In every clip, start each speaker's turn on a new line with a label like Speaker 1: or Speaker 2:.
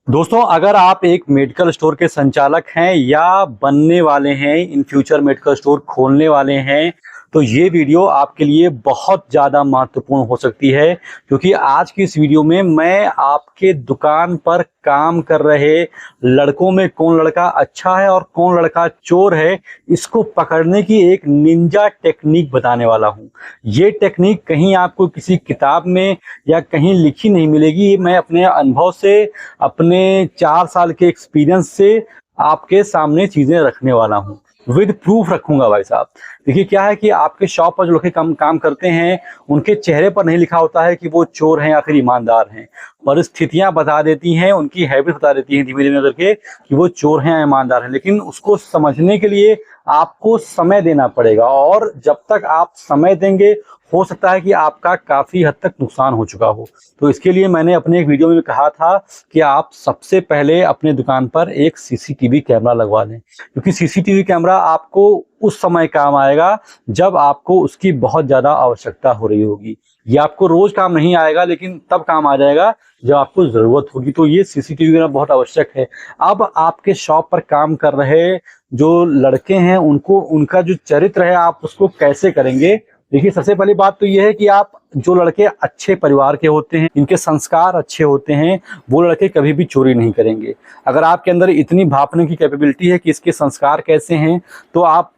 Speaker 1: दोस्तों, अगर आप एक मेडिकल स्टोर के संचालक हैं या बनने वाले हैं, इन फ्यूचर मेडिकल स्टोर खोलने वाले हैं, तो ये वीडियो आपके लिए बहुत ज़्यादा महत्वपूर्ण हो सकती है। क्योंकि आज की इस वीडियो में मैं आपके दुकान पर काम कर रहे लड़कों में कौन लड़का अच्छा है और कौन लड़का चोर है, इसको पकड़ने की एक निंजा टेक्निक बताने वाला हूँ। ये टेक्निक कहीं आपको किसी किताब में या कहीं लिखी नहीं मिलेगी। ये मैं अपने अनुभव से, अपने 4 साल के एक्सपीरियंस से आपके सामने चीज़ें रखने वाला हूँ। विद प्रूफ रखूंगा भाई साहब। देखिए क्या है कि आपके शॉप पर जो लोग काम करते हैं, उनके चेहरे पर नहीं लिखा होता है कि वो चोर हैं या फिर ईमानदार हैं। परिस्थितियां बता देती हैं, उनकी हैबिट बता देती हैं धीमे धीमे करके कि वो चोर हैं या ईमानदार हैं। लेकिन उसको समझने के लिए आपको समय देना पड़ेगा, और जब तक आप समय देंगे हो सकता है कि आपका काफी हद तक नुकसान हो चुका हो। तो इसके लिए मैंने अपने एक वीडियो में कहा था कि आप सबसे पहले अपने दुकान पर एक सीसीटीवी कैमरा लगवा लें। क्योंकि सीसीटीवी कैमरा आपको उस समय काम आएगा जब आपको उसकी बहुत ज्यादा आवश्यकता हो रही होगी। ये आपको रोज काम नहीं आएगा, लेकिन तब काम आ जाएगा जब आपको जरूरत होगी। तो ये सीसीटीवी कैमरा बहुत आवश्यक है। अब आपके शॉप पर काम कर रहे जो लड़के हैं, उनको उनका जो चरित्र है आप उसको कैसे करेंगे। देखिए, सबसे पहली बात तो ये है कि आप जो लड़के अच्छे परिवार के होते हैं, इनके संस्कार अच्छे होते हैं, वो लड़के कभी भी चोरी नहीं करेंगे। अगर आपके अंदर इतनी भापने की कैपेबिलिटी है कि इसके संस्कार कैसे हैं, तो आप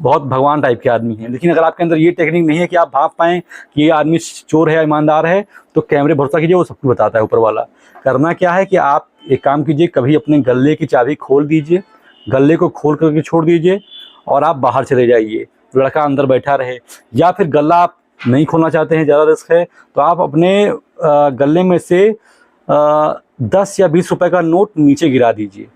Speaker 1: बहुत भगवान टाइप के आदमी हैं। लेकिन अगर आपके अंदर ये टेक्निक नहीं है कि आप भाप पाएं कि ये आदमी चोर है या ईमानदार है, तो कैमरे भरोसा कीजिए, वो सब कुछ बताता है ऊपर वाला। करना क्या है कि आप एक काम कीजिए, कभी अपने गले की चाबी खोल दीजिए, गले को खोल करके छोड़ दीजिए और आप बाहर चले जाइए, लड़का अंदर बैठा रहे। या फिर गला आप नहीं खोलना चाहते हैं, ज़्यादा रिस्क है, तो आप अपने गले में से 10 या 20 रुपए का नोट नीचे गिरा दीजिए।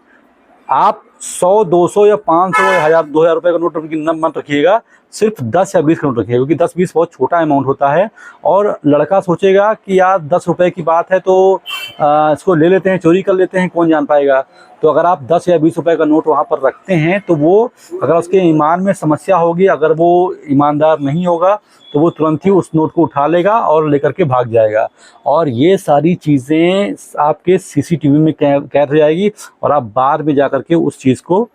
Speaker 1: आप 100, 200 या 500 या 1000, 2000 रुपए का नोट मत रखिएगा, सिर्फ 10 या 20 का नोट रखिएगा। क्योंकि 10-20 बहुत छोटा अमाउंट होता है, और लड़का सोचेगा कि यार 10 रुपए की बात है तो इसको ले लेते हैं, चोरी कर लेते हैं, कौन जान पाएगा। तो अगर आप 10 या 20 रुपए का नोट वहाँ पर रखते हैं, तो वो अगर उसके ईमान में समस्या होगी, अगर वो ईमानदार नहीं होगा, तो वो तुरंत ही उस नोट को उठा लेगा और लेकर के भाग जाएगा। और ये सारी चीज़ें आपके सीसीटीवी में कैद हो जाएगी, और आप बाद में जा करके उस चीज़ को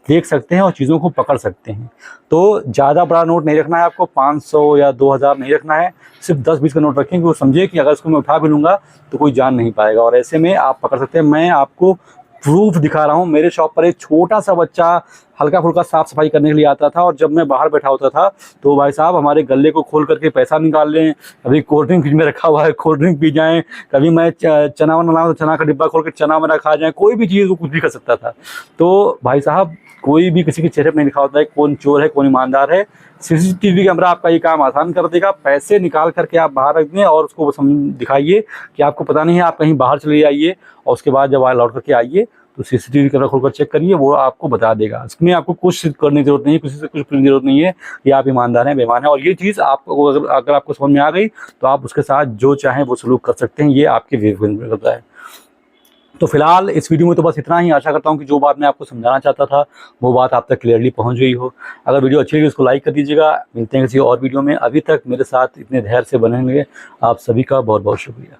Speaker 1: देख सकते हैं और चीज़ों को पकड़ सकते हैं। तो ज़्यादा बड़ा नोट नहीं रखना है आपको, 500 या 2000 नहीं रखना है, सिर्फ 10-20 का नोट रखेंगे। वो समझिए कि अगर इसको मैं उठा भी लूँगा तो कोई जान नहीं पाएगा, और ऐसे में आप पकड़ सकते हैं। मैं आपको प्रूफ दिखा रहा हूँ। मेरे शॉप पर एक छोटा सा बच्चा हल्का फुल्का साफ सफाई करने के लिए आता था, और जब मैं बाहर बैठा होता था तो भाई साहब हमारे गले को खोल करके पैसा निकाल लें, कभी कोल्ड ड्रिंक फ्रिज में रखा हुआ है कोल्ड ड्रिंक पी जाएं, कभी मैं चना बना तो चना का डिब्बा खोल कर चना बना खा जाएं, कोई भी चीज़ वो कुछ भी कर सकता था। तो भाई साहब, कोई भी किसी के चेहरे पर नहीं लिखा होता है कौन चोर है कौन ईमानदार है। सीसीटीवी कैमरा आपका ये काम आसान कर देगा। पैसे निकाल करके आप बाहर रख दें और उसको दिखाइए कि आपको पता नहीं है, आप कहीं बाहर चले जाइए, और उसके बाद जब लौट करके आइए तो सीसीटीवी कैमरा खोलकर चेक करिए, वो आपको बता देगा। इसमें आपको कुछ करने की जरूरत नहीं है, किसी से कुछ पूछने की जरूरत नहीं है कि आप ईमानदार हैं बेईमान हैं। और ये चीज़ आपको अगर आपको समझ में आ गई तो आप उसके साथ जो चाहें वो सलूक कर सकते हैं। ये आपके विवेक में करता है। तो फिलहाल इस वीडियो में तो बस इतना ही। आशा करता हूँ कि जो बात मैं आपको समझाना चाहता था वो बात आप तक क्लियरली पहुँच गई हो। अगर वीडियो अच्छी लगी उसको लाइक कर दीजिएगा। मिलते हैं किसी और वीडियो में। अभी तक मेरे साथ इतने धैर्य से बने हुए आप सभी का बहुत बहुत शुक्रिया।